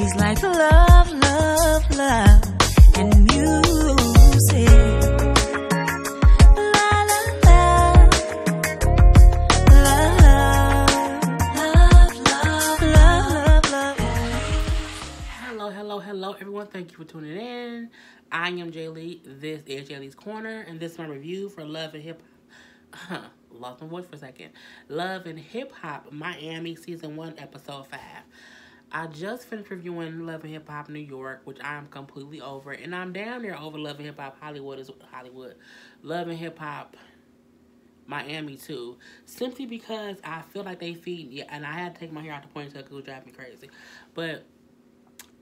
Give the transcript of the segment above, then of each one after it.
She's like love, love, love, and music. La la la, love, love, love, love. Hello, everyone. Thank you for tuning in. I am Jay Lee. This is Jay Lee's Corner, and this is my review for Love and Hip Hop. Lost my voice for a second. Love and Hip Hop Miami Season 1, Episode 5. I just finished reviewing Love and Hip Hop New York, which I am completely over. And I'm down there over Love and Hip Hop Hollywood. Love and Hip Hop Miami too. Simply because I feel like they feed, and I had to take my hair out the ponytail because it was driving me crazy. But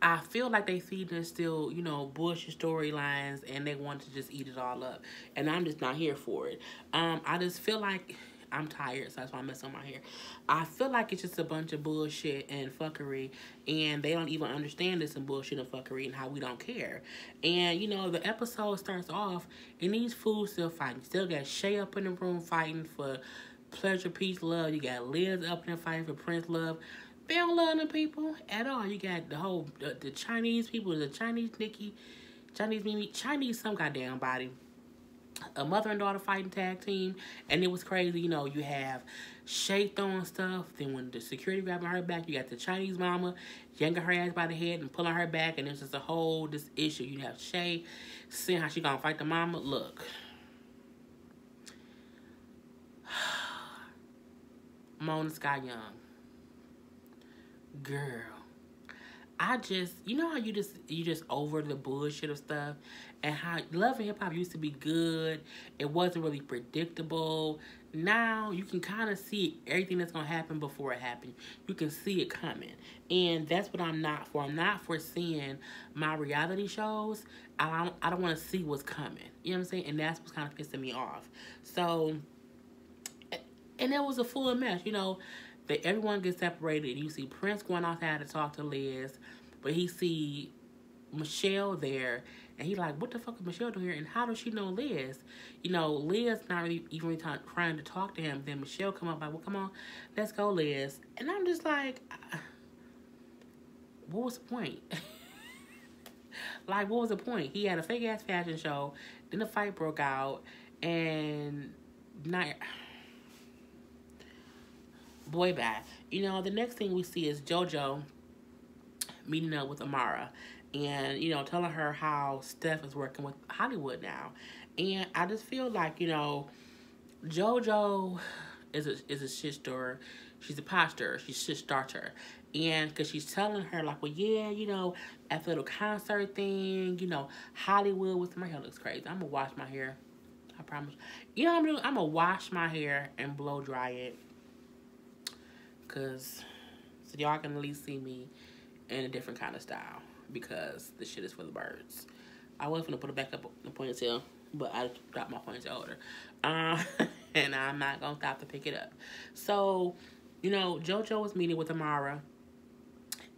I feel like they feed us still, bullshit storylines, and they want to just eat it all up. And I'm just not here for it. I just feel like I'm tired, so that's why I'm messing on my hair. I feel like it's just a bunch of bullshit and fuckery, and they don't even understand this and bullshit and fuckery and how we don't care. And, the episode starts off, and these fools still fighting. Still got Shay up in the room fighting for pleasure, peace, love. You got Liz up in there fighting for Prince love. They don't love them people at all. You got the whole, the Chinese people, the Chinese Nikki, Chinese Mimi, Chinese some goddamn body. A mother and daughter fighting tag team. And it was crazy. You have Shay throwing stuff. Then when the security grabbing her back, you got the Chinese mama yanking her ass by the head and pulling her back. And it's just a whole, this issue. You have Shay seeing how she gonna fight the mama. Look. Mona Sky Young. Girl, I just, how you just over the bullshit of stuff, and how Love and Hip Hop used to be good. It wasn't really predictable. Now you can kind of see everything that's gonna happen before it happens. You can see it coming, and that's what I'm not for. I'm not for seeing my reality shows. I don't want to see what's coming. You know what I'm saying? And that's what's kind of pissing me off. So, and it was a full mess. That everyone gets separated. You see Prince going outside to talk to Liz, but he see Michelle there, and he like, what the fuck is Michelle doing here? And how does she know Liz? Liz not really even trying to talk to him. Then Michelle come up like, well, come on, let's go, Liz. And I'm just like, what was the point? Like, what was the point? He had a fake ass fashion show. Then the fight broke out, and not. Boy, bye. The next thing we see is JoJo meeting up with Amara and, telling her how Steph is working with Hollywood now. And I just feel like, JoJo is a shit stirrer. She's a pot stirrer. She's a shit starter. And because she's telling her, like, well, yeah, after the little concert thing, Hollywood with my hair looks crazy. I'm going to wash my hair. I promise. What I'm going to do? I'm going to wash my hair and blow dry it. So y'all can at least see me in a different kind of style, because the shit is for the birds. I was going to put it back up in the ponytail, but I dropped my ponytail older. And I'm not going to stop to pick it up. So, JoJo was meeting with Amara,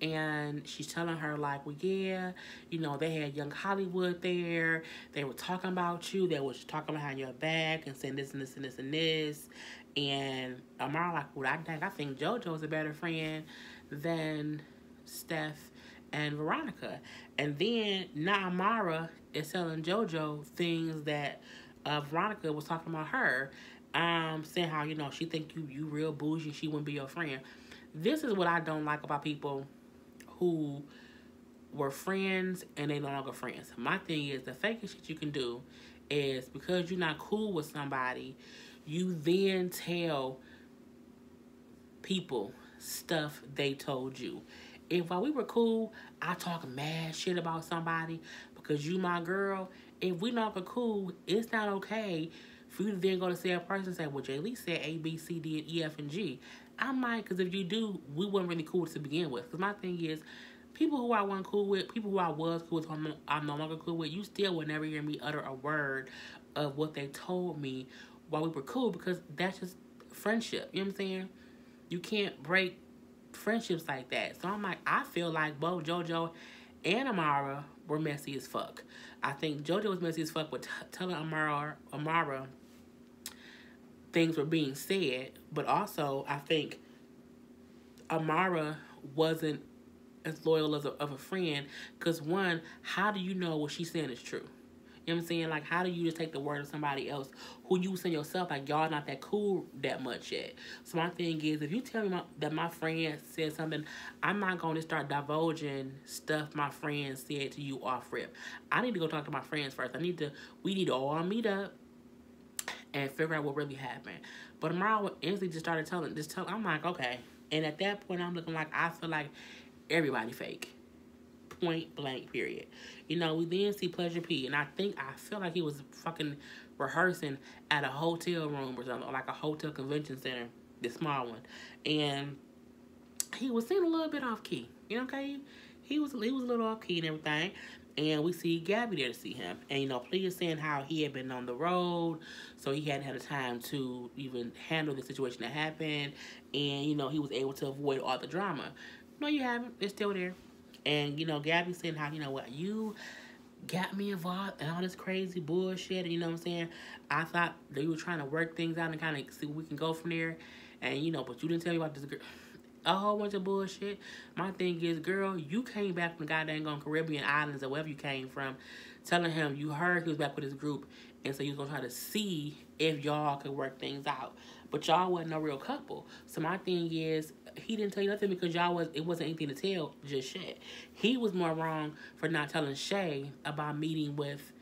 and she's telling her, like, well, yeah, they had Young Hollywood there. They were talking about you. They were talking behind your back and saying this and this and this and this. And Amara like, well, I think JoJo's a better friend than Steph and Veronica. And then now Amara is telling JoJo things that Veronica was talking about her. Saying how, she think you real bougie, she wouldn't be your friend. This is what I don't like about people who were friends and they no longer friends. My thing is, the fakest shit you can do is, because you're not cool with somebody, you then tell people stuff they told you. If while we were cool, I talk mad shit about somebody because you my girl, if we not cool, it's not okay for you to then go to say a person and say, well, Jay Lee said A, B, C, D, and E, F, and G. I might, because if you do, we weren't really cool to begin with. Because my thing is, people who I wasn't cool with, people who I was cool with, I'm no longer cool with, you still would never hear me utter a word of what they told me while we were cool, because that's just friendship. You know what I'm saying? You can't break friendships like that. So I'm like, I feel like both JoJo and Amara were messy as fuck. I think JoJo was messy as fuck with telling Amara things were being said, but also I think Amara wasn't as loyal as of a friend. Because one, how do you know what she's saying is true? You know what I'm saying? Like, how do you just take the word of somebody else who you saying yourself, like, y'all not that cool that much yet? So my thing is, if you tell me that my friend said something, I'm not going to start divulging stuff my friend said to you off rip. I need to go talk to my friends first. We need to all meet up and figure out what really happened. But Amara instantly just started telling, I'm like, okay. And at that point, I'm looking like, I feel like everybody fake. Point blank, period. You know, we then see Pleasure P, and I feel like he was fucking rehearsing at a hotel room or something, or like a hotel convention center, the small one, and he was singing a little bit off key. You know, okay, he was a little off key and everything. And we see Gabby there to see him, and you know, Plea is saying how he had been on the road, so he hadn't had the time to even handle the situation that happened, and you know, he was able to avoid all the drama. No, you haven't. It's still there. And, you know, Gabby's saying how, you know what, you got me involved in all this crazy bullshit. And, you know what I'm saying? I thought that you were trying to work things out and kind of see where we can go from there. And, you know, but you didn't tell me about this girl. A whole bunch of bullshit. My thing is, girl, you came back from the goddamn Caribbean islands or wherever you came from, telling him you heard he was back with his group. And so you was going to try to see if y'all could work things out. But y'all wasn't no real couple. So my thing is, he didn't tell you nothing because it wasn't anything to tell just yet. He was more wrong for not telling Shay about meeting with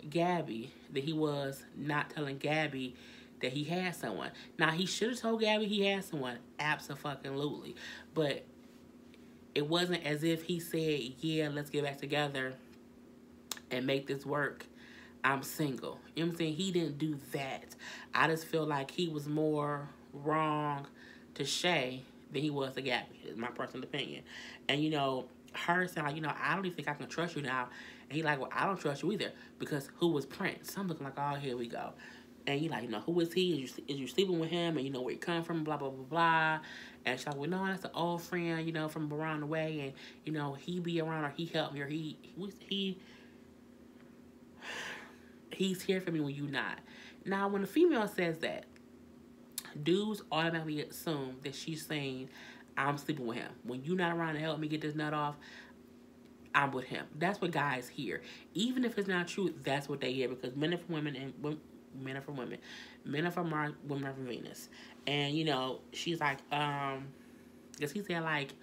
Gabby than he was not telling Gabby that he had someone. Now, he should have told Gabby he had someone. Abso-fucking-lutely. But it wasn't as if he said, yeah, let's get back together and make this work. I'm single. You know what I'm saying? He didn't do that. I just feel like he was more wrong to Shay than he was to Gabby. Is my personal opinion. And, you know, her saying, like, you know, I don't even think I can trust you now. And he like, well, I don't trust you either. Because who was Prince? So I'm looking like, oh, here we go. And he like, you know, who is he? Is you sleeping with him? And you know where he come from? Blah, blah, blah, blah. And she's like, well, no, that's an old friend, you know, from around the way. And, you know, he be around or he helped me or he's here for me when you not. Now, when a female says that, dudes automatically assume that she's saying, I'm sleeping with him. When you not around to help me get this nut off, I'm with him. That's what guys hear. Even if it's not true, that's what they hear. Because men are from women and men are from women. Men are from Mars, women are from Venus. And, you know, she's like, because he said, like,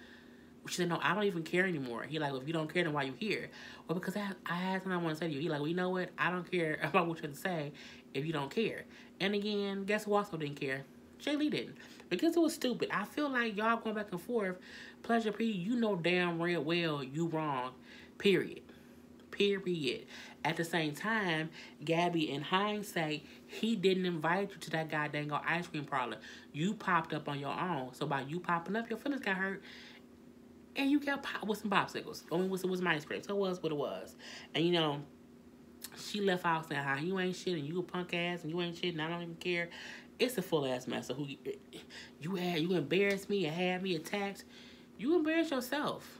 she said, no, I don't even care anymore. He like, well, if you don't care, then why you here? Well, because I had something I want to say to you. He like, well, you know what? I don't care about what you have to say if you don't care. And again, guess who also didn't care? Jay Lee didn't. Because it was stupid. I feel like y'all going back and forth. Pleasure P, you know damn well you wrong. Period. At the same time, Gabby, in hindsight, he didn't invite you to that goddamn ice cream parlor. You popped up on your own. So by you popping up, your feelings got hurt. And you got popped with some popsicles. I mean, it was my ice cream. So it was what it was. And, you know, she left out saying how you ain't shit and you a punk ass and you ain't shit and I don't even care. It's a full ass mess of who you embarrassed me and had me attacked. You embarrassed yourself.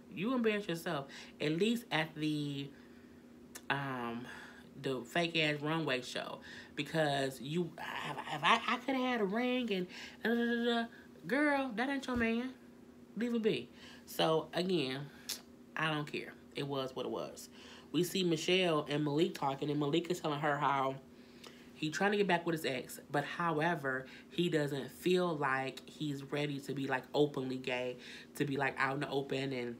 At least at the fake ass runway show. Because I could have had a ring and girl, that ain't your man. Leave it be. So, again, I don't care. It was what it was. We see Michelle and Malik talking, and Malik is telling her how he's trying to get back with his ex, but however, he doesn't feel like he's ready to be, like, openly gay, to be, like, out in the open, and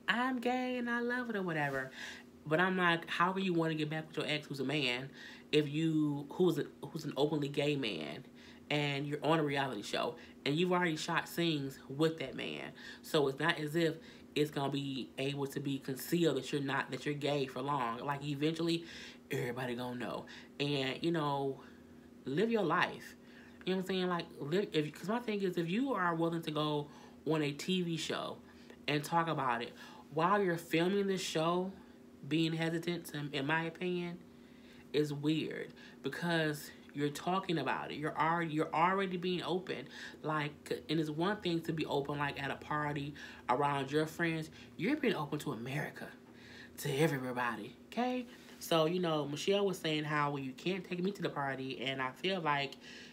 I'm gay and I love it or whatever. But I'm like, how can you want to get back with your ex who's a man, who's an openly gay man, and you're on a reality show, and you've already shot scenes with that man. So it's not as if it's gonna be able to be concealed that you're gay for long. Like, eventually, everybody gonna know. And, you know, live your life. You know what I'm saying? Like, because my thing is, if you are willing to go on a TV show and talk about it while you're filming the show, being hesitant, in my opinion, is weird, because you're talking about it. You're already being open. Like, and it's one thing to be open, like, at a party around your friends. You're being open to America, to everybody, okay? So, you know, Michelle was saying how, well, you can't take me to the party, and I feel like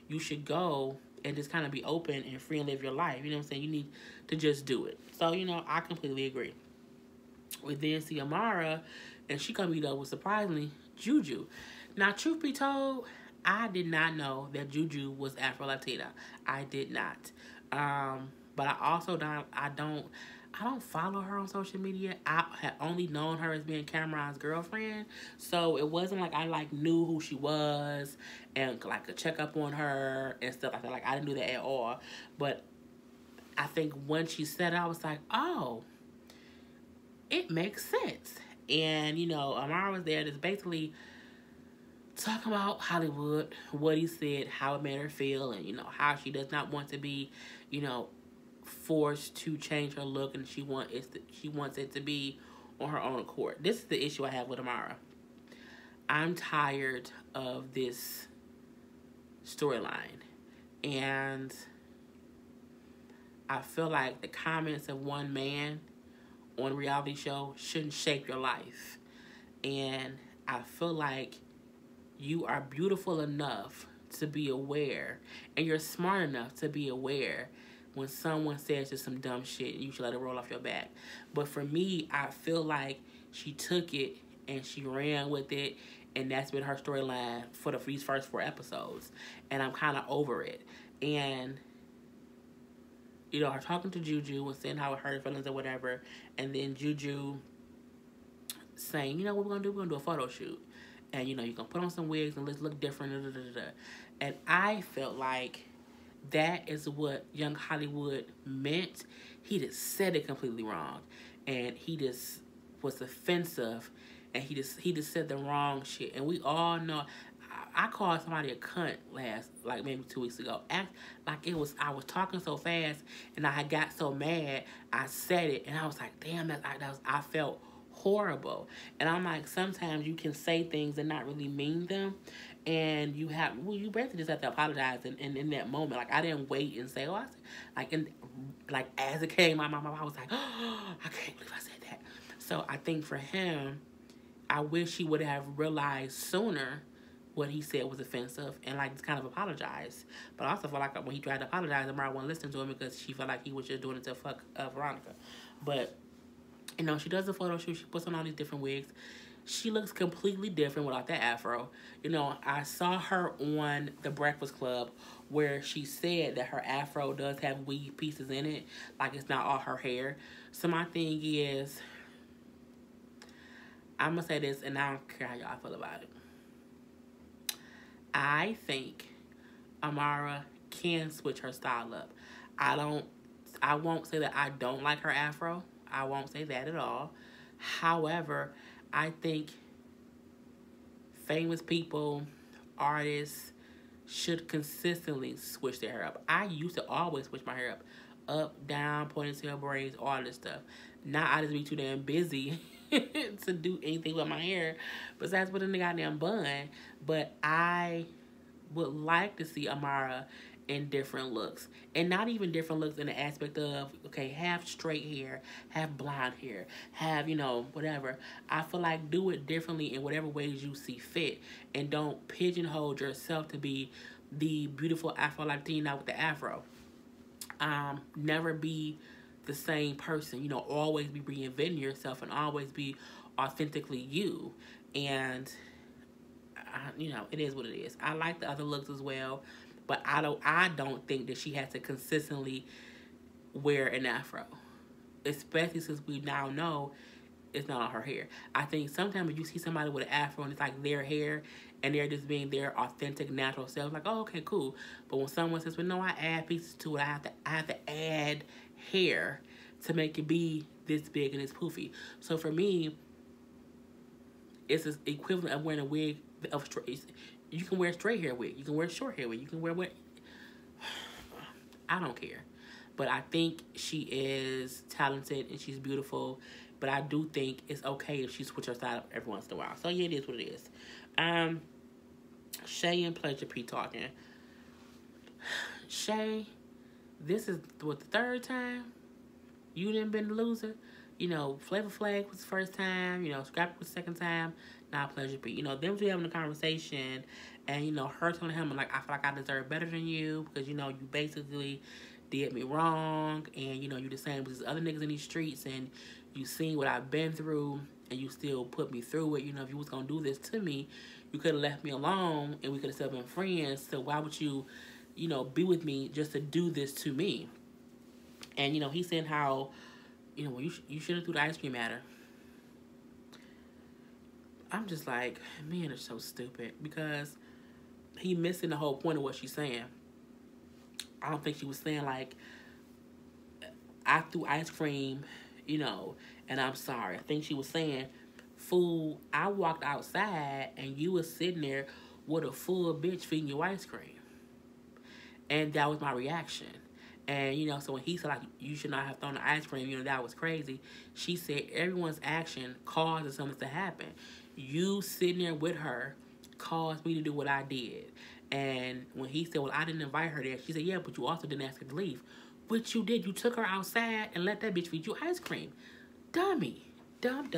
you should go and just kind of be open and free and live your life. You know what I'm saying? You need to just do it. So, I completely agree. We then see Amara, and she come meet up with, surprisingly, Juju. Now, truth be told, I did not know that Juju was Afro-Latina. I did not. But I also don't follow her on social media. I had only known her as being Cameron's girlfriend. So it wasn't like I knew who she was and could check up on her and stuff like that. I didn't do that at all. But I think when she said it, I was like, oh, it makes sense. And, Amara was there just basically talking about Hollywood, what he said, how it made her feel, and, how she does not want to be, forced to change her look, and she wants it to be on her own accord. This is the issue I have with Amara. I'm tired of this storyline, and I feel like the comments of one man on a reality show shouldn't shape your life. And I feel like you are beautiful enough to be aware, and you're smart enough to be aware when someone says just some dumb shit, you should let it roll off your back. But for me, I feel like she took it and she ran with it, and that's been her storyline for these first 4 episodes. And I'm kind of over it. And, her talking to Juju and saying how it hurt her feelings or whatever, and then Juju saying, what we're going to do? We're going to do a photo shoot. And, you're going to put on some wigs and let's look different. Da, da, da, da. And I felt like that is what Young Hollywood meant. He just said it completely wrong. And he just was offensive. And he just said the wrong shit. And we all know, I called somebody a cunt maybe 2 weeks ago. I was talking so fast and I had got so mad, I said it. And I was like, damn, I felt horrible. And I'm like, sometimes you can say things and not really mean them. And you basically just have to apologize in that moment. I didn't wait and say, as it came out my mouth, I was like, oh, I can't believe I said that. So I think for him, I wish he would have realized sooner what he said was offensive and just kind of apologize. But I also feel like when he tried to apologize, Amara wouldn't listen to him because she felt like he was just doing it to fuck Veronica. But, she does a photo shoot. She puts on all these different wigs. She looks completely different without that afro. I saw her on The Breakfast Club where she said that her afro does have weave pieces in it. It's not all her hair. So my thing is, I'm going to say this, and I don't care how y'all feel about it. I think Amara can switch her style up. I won't say that I don't like her afro. I won't say that at all. However, I think famous people, artists, should consistently switch their hair up. I used to always switch my hair up, down, ponytail, braids, all this stuff. Now I just be too damn busy to do anything with my hair besides put in the goddamn bun. But I would like to see Amara in different looks. And not even different looks in the aspect of, okay, have straight hair, have blonde hair, have, whatever. I feel like do it differently in whatever ways you see fit. And don't pigeonhole yourself to be the beautiful Afro-Latina with the afro. Never be the same person. Always be reinventing yourself and always be authentically you. And, it is what it is. I like the other looks as well. But I don't think that she has to consistently wear an afro. Especially since we now know it's not on her hair. I think sometimes if you see somebody with an afro and it's their hair and they're just being their authentic, natural self, oh, okay, cool. But when someone says, well, no, I add pieces to it, I have to add hair to make it be this big and this poofy. So for me, it's the equivalent of wearing a wig of straight. You can wear a straight hair wig. You can wear a short hair wig. You can wear what? I don't care. But I think she is talented and she's beautiful. But I do think it's okay if she switches her side up every once in a while. So yeah, it is what it is. Shay and Pleasure P talking. Shay, this is the 3rd time you done been the loser. Flavor Flav was the first time, Scrappy was the second time, now Pleasure P. Them two having a conversation, and, her telling him, like, I feel like I deserve better than you, because, you basically did me wrong, and, you the same as other niggas in these streets, and you seen what I've been through, and you still put me through it. If you was going to do this to me, you could have left me alone, and we could have still been friends, so why would you, be with me just to do this to me? And, he said how, well, you should have threw the ice cream at her. I'm just like, men are so stupid, because he missing the whole point of what she's saying. I don't think she was saying, like, I threw ice cream, and I'm sorry. I think she was saying, fool, I walked outside and you was sitting there with a full bitch feeding you ice cream. And that was my reaction. And, so when he said, like, you should not have thrown the ice cream, that was crazy. She said everyone's action causes something to happen. You sitting there with her caused me to do what I did. And when he said, well, I didn't invite her there, she said, yeah, but you also didn't ask her to leave. Which you did. You took her outside and let that bitch feed you ice cream. Dummy. Dumb.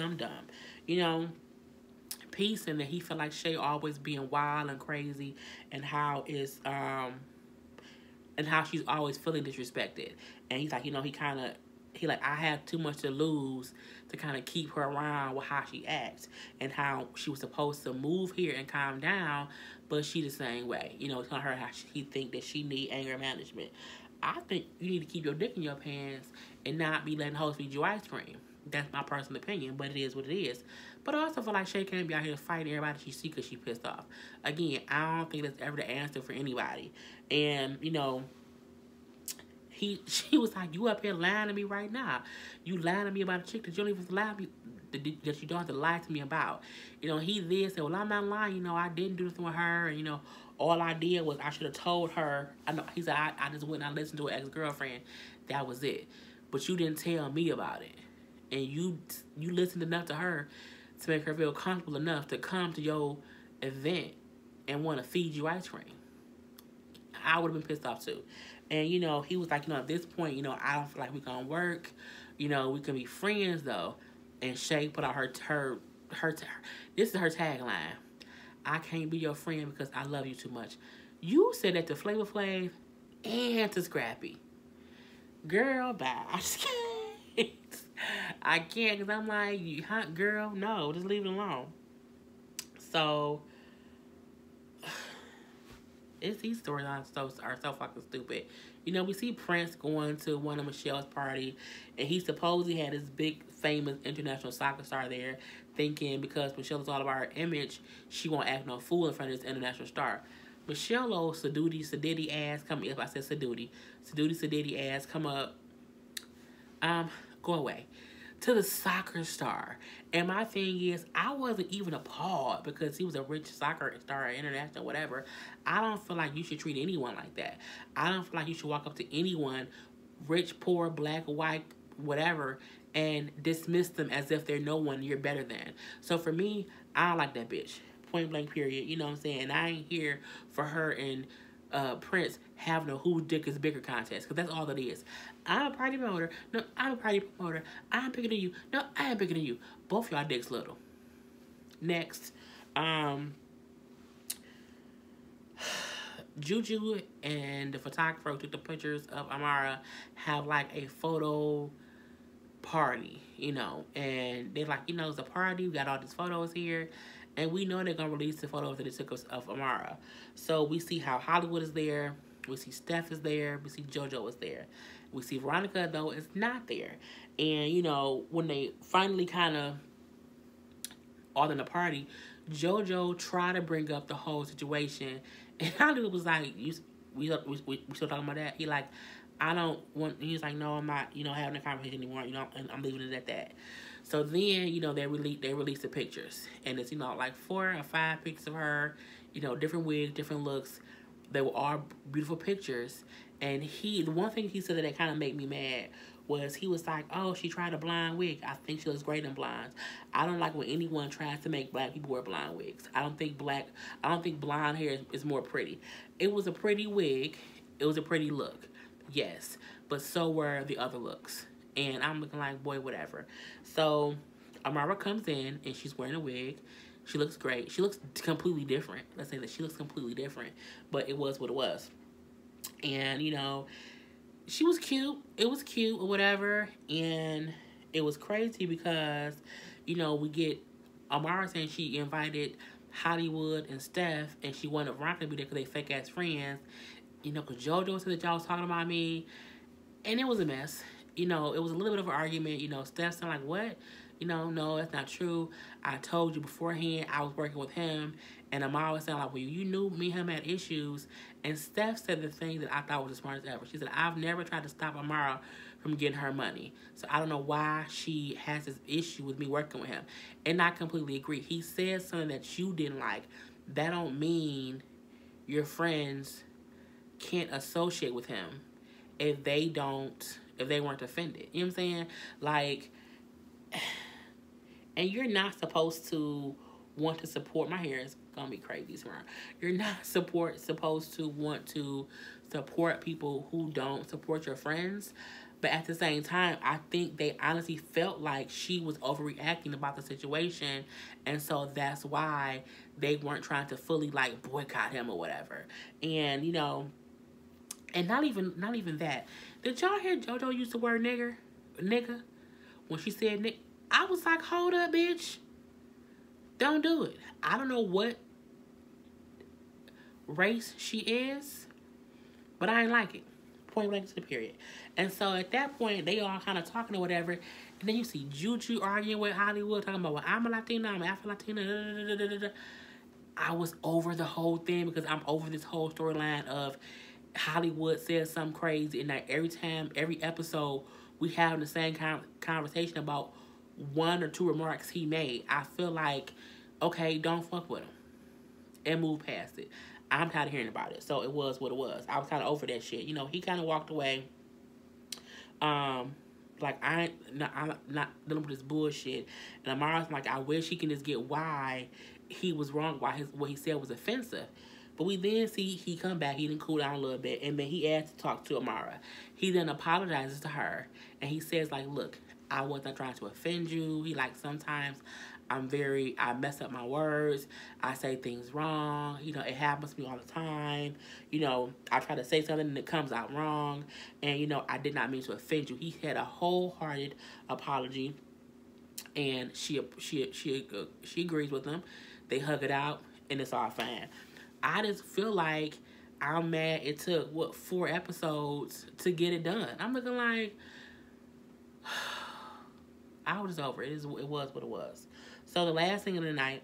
Peace, and that he felt like Shay always being wild and crazy, and how it's and how she's always feeling disrespected. And he's like, he like, I have too much to lose to kind of keep her around with how she acts, and how she was supposed to move here and calm down, but she the same way. It's not her how he think that she need anger management. I think you need to keep your dick in your pants and not be letting hoes feed you ice cream. That's my personal opinion, but it is what it is. But I also feel like Shay can't be out here fighting everybody she see because she pissed off. Again, I don't think that's ever the answer for anybody. And, she was like, you up here lying to me right now. You lying to me about a chick that you don't even lie to me, that you don't have to lie to me about. He did say, well, I'm not lying. I didn't do this with her. And, all I did was I should have told her. I know he said I just went and I listened to her ex-girlfriend. That was it. But you didn't tell me about it. And you listened enough to her to make her feel comfortable enough to come to your event and want to feed you ice cream. I would have been pissed off too. And, he was like, at this point, I don't feel like we gonna work. We can be friends though. And Shay put out her this is her tagline. I can't be your friend because I love you too much. You said that to Flavor Flav and to Scrappy. Girl, bye. I just can't. I can't, because I'm like, girl, no, just leave it alone. So, these stories are so fucking stupid. We see Prince going to one of Michelle's party, and he supposedly had this big, famous international soccer star there, thinking because Michelle is all about her image, she won't act no fool in front of this international star. Michelle Sadiddy ass come up. If I said Sadiddy ass come up. Go away. To the soccer star. And my thing is, I wasn't even appalled because he was a rich soccer star, international, whatever. I don't feel like you should treat anyone like that. I don't feel like you should walk up to anyone, rich, poor, black, white, whatever, and dismiss them as if they're no one you're better than. So for me, I don't like that bitch. Point blank, period. You know what I'm saying? And I ain't here for her and Prince having a who dick is bigger contest, because that's all it is. I'm a party promoter. No, I'm a party promoter. I'm bigger than you. No, I am bigger than you. Both y'all dicks little. Next, Juju and the photographer who took the pictures of Amara have like a photo party, and they're like, it's a party. We got all these photos here. And we know they're going to release the photos that they took of Amara. So we see how Hollywood is there. We see Steph is there. We see JoJo is there. We see Veronica, though, is not there. And, when they finally kind of all in the party, JoJo tried to bring up the whole situation. And Hollywood was like, we still talking about that? He like, I don't want, he's like, no, I'm not, having a conversation anymore, and I'm leaving it at that. So then, they released the pictures. And it's, like 4 or 5 pictures of her, different wigs, different looks. They were all beautiful pictures. And the one thing he said that kind of made me mad was he was like, oh, she tried a blind wig. I think she looks great in blinds. I don't like when anyone tries to make black people wear blind wigs. I don't think blonde hair is more pretty. It was a pretty wig. It was a pretty look. Yes. But so were the other looks. And I'm looking like, boy, whatever. So Amara comes in and she's wearing a wig. She looks great. She looks completely different. Let's say that she looks completely different. But it was what it was. And, you know, she was cute. It was cute or whatever. And it was crazy because, you know, we get Amara saying she invited Hollywood and Steph, and she wanted Veronica to be there because they fake ass friends. You know, because JoJo said that y'all was talking about me. And it was a mess. You know, it was a little bit of an argument. You know, Steph said, like, what? You know, no, that's not true. I told you beforehand I was working with him. And Amara was saying, like, well, you knew me and him had issues. And Steph said the thing that I thought was the smartest ever. She said, I've never tried to stop Amara from getting her money. So I don't know why she has this issue with me working with him. And I completely agree. He said something that you didn't like. That don't mean your friends can't associate with him if they weren't offended. You know what I'm saying? Like, and you're not supposed to want to support, my hair is gonna be crazy tomorrow. You're not supposed to want to support people who don't support your friends. But at the same time, I think they honestly felt like she was overreacting about the situation. And so that's why they weren't trying to fully, like, boycott him or whatever. And, you know, and not even that. Did y'all hear JoJo use the word nigga? When she said nigga, I was like, hold up, bitch. Don't do it. I don't know what race she is, but I ain't like it. Point blank to the period. And so at that point, they all kind of talking or whatever. And then you see Juju arguing with Hollywood, talking about, well, I'm a Latina, I'm Afro-Latina. I was over the whole thing because I'm over this whole storyline of Hollywood says something crazy. And like every episode, we have the same conversation about one or two remarks he made. I feel like, okay, don't fuck with him and move past it. I'm tired of hearing about it. So it was what it was. I was kind of over that shit. You know, he kind of walked away. Like, I'm not dealing with this bullshit. And Amara's like, I wish he can just get why he was wrong, why what he said was offensive. But we then see he come back, he didn't cool down a little bit, and then he asked to talk to Amara. He then apologizes to her, and he says, like, look, I wasn't trying to offend you. He like, sometimes I mess up my words. I say things wrong. You know, it happens to me all the time. You know, I try to say something and it comes out wrong. And, you know, I did not mean to offend you. He had a wholehearted apology. And she agrees with him. They hug it out and it's all fine. I just feel like I'm mad it took, 4 episodes to get it done. I'm looking like, I was over it. It was what it was. So the last thing of the night,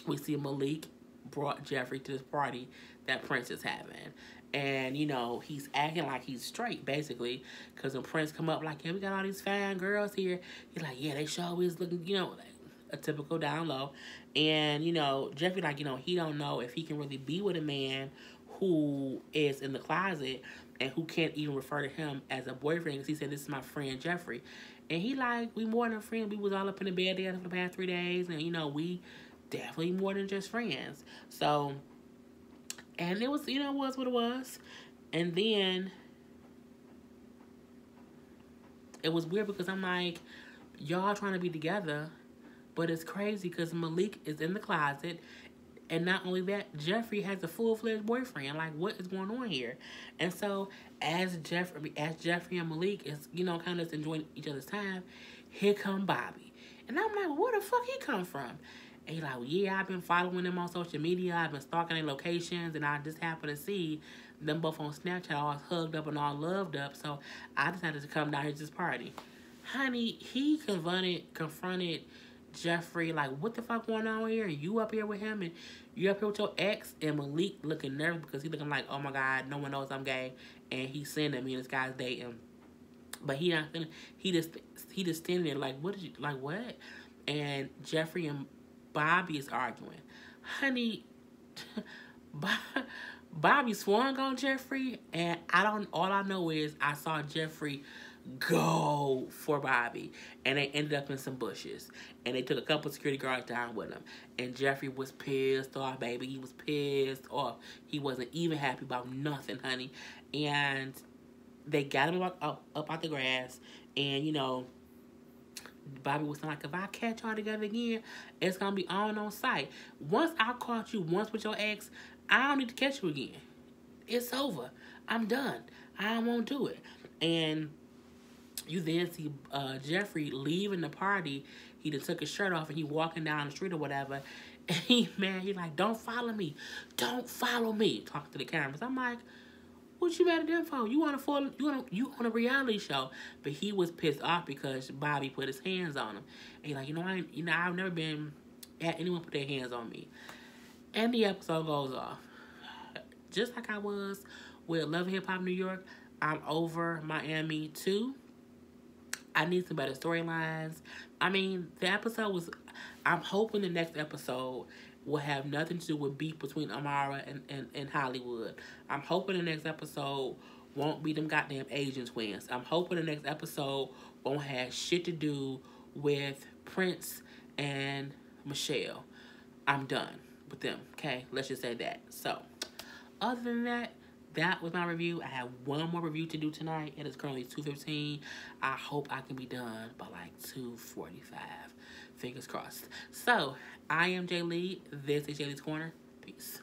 we see Malik brought Jeffrey to this party that Prince is having. And, you know, he's acting like he's straight, basically. Because when Prince come up, like, yeah, we got all these fine girls here. He's like, yeah, they sure always looking, you know, like a typical down low. And, you know, Jeffrey, like, you know, he don't know if he can really be with a man who is in the closet and who can't even refer to him as a boyfriend. Because he said, this is my friend Jeffrey. And he like, we more than friends. We was all up in the bed together for the past 3 days. And, you know, we definitely more than just friends. So, and it was, you know, it was what it was. And then, it was weird because I'm like, y'all trying to be together. But it's crazy because Malik is in the closet. And not only that, Jeffrey has a full-fledged boyfriend. Like, what is going on here? And so, as Jeffrey and Malik is, you know, kind of enjoying each other's time, here come Bobby. And I'm like, well, where the fuck he come from? And he's like, well, yeah, I've been following them on social media. I've been stalking their locations. And I just happened to see them both on Snapchat all hugged up and all loved up. So, I decided to come down here to this party. Honey, he confronted Jeffrey, like, what the fuck going on here? And you up here with him, and you up here with your ex, and Malik looking nervous because he looking like, oh my God, no one knows I'm gay, and he's saying that me and this guy's dating. But he not finna, he just standing there like, what did you, like, what? And Jeffrey and Bobby is arguing. Honey, Bobby swung on Jeffrey, and all I know is I saw Jeffrey go for Bobby, and they ended up in some bushes, and they took a couple security guards down with them, and Jeffrey was pissed off, baby. He was pissed off. He wasn't even happy about nothing, honey. And they got him up out the grass, And, you know, Bobby was like, if I catch y'all together again, it's going to be on sight. Once I caught you once with your ex, I don't need to catch you again. It's over. I'm done. I won't do it. And you then see Jeffrey leaving the party. He just took his shirt off and he walking down the street or whatever. And he's like, don't follow me. Don't follow me. Talking to the cameras. I'm like, what you mad at them for? You on a reality show. But he was pissed off because Bobby put his hands on him. And he's like, I've never been at anyone put their hands on me. And the episode goes off. Just like I was with Love and Hip Hop New York, I'm over Miami too. I need some better storylines. I mean, the episode was... I'm hoping the next episode will have nothing to do with beef between Amara and Hollywood. I'm hoping the next episode won't be them goddamn Asian twins. I'm hoping the next episode won't have shit to do with Prince and Michelle. I'm done with them, okay? Let's just say that. So, other than that, that was my review. I have one more review to do tonight. It is currently 2:15. I hope I can be done by like 2:45. Fingers crossed. So, I am Jay Lee. This is Jay Lee's Corner. Peace.